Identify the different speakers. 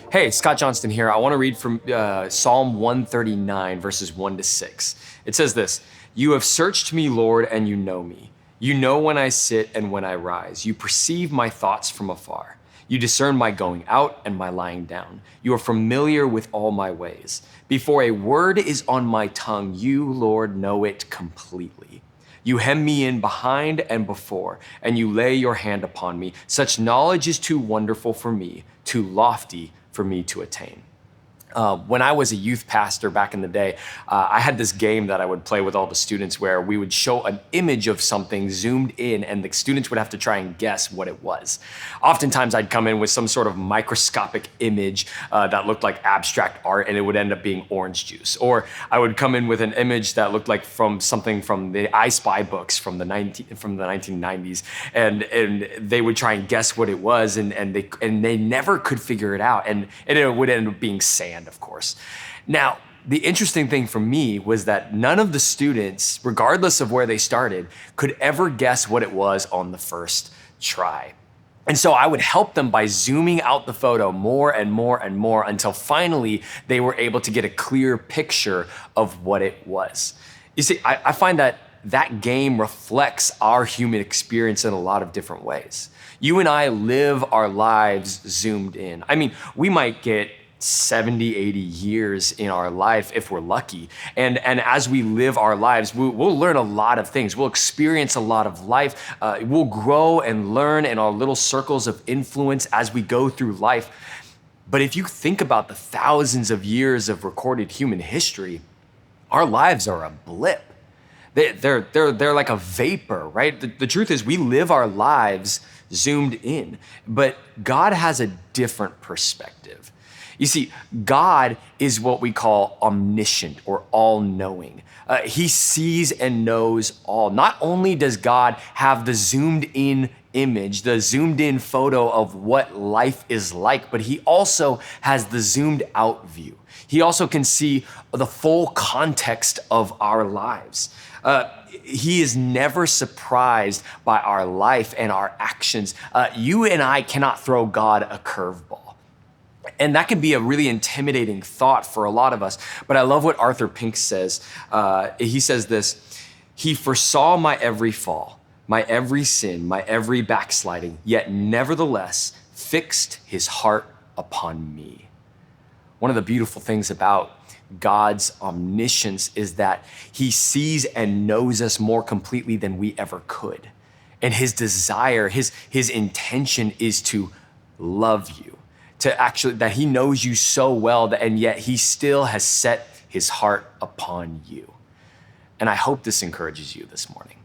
Speaker 1: Hey, Scott Johnston here. I want to read from Psalm 139, verses 1 to 6. It says this: "You have searched me, Lord, and you know me. You know when I sit and when I rise. You perceive my thoughts from afar. You discern my going out and my lying down. You are familiar with all my ways. Before a word is on my tongue, you, Lord, know it completely. You hem me in behind and before, and you lay your hand upon me. Such knowledge is too wonderful for me, too lofty for me to attain." When I was a youth pastor back in the day, I had this game that I would play with all the students where we would show an image of something zoomed in and the students would have to try and guess what it was. Oftentimes I'd come in with some sort of microscopic image that looked like abstract art and it would end up being orange juice. Or I would come in with an image that looked like from something from the I Spy books from the 1990s, and they would try and guess what it was, and they never could figure it out, and it would end up being sand, of course. Now, the interesting thing for me was that none of the students, regardless of where they started, could ever guess what it was on the first try. And so I would help them by zooming out the photo more and more and more until finally they were able to get a clear picture of what it was. You see, I find that game reflects our human experience in a lot of different ways. You and I live our lives zoomed in. I mean, we might get 70, 80 years in our life if we're lucky. And as we live our lives, we'll learn a lot of things. We'll experience a lot of life. We'll grow and learn in our little circles of influence as we go through life. But if you think about the thousands of years of recorded human history, our lives are a blip. They're like a vapor, right? The truth is we live our lives zoomed in, but God has a different perspective. You see, God is what we call omniscient or all-knowing. He sees and knows all. Not only does God have the zoomed in image, the zoomed in photo of what life is like, but he also has the zoomed out view. He also can see the full context of our lives. He is never surprised by our life and our actions. You and I cannot throw God a curveball. And that can be a really intimidating thought for a lot of us. But I love what Arthur Pink says. He says this: "He foresaw my every fall, my every sin, my every backsliding, yet nevertheless fixed his heart upon me." One of the beautiful things about God's omniscience is that he sees and knows us more completely than we ever could. And his desire, his intention is to love you, that he knows you so well, and yet he still has set his heart upon you. And I hope this encourages you this morning.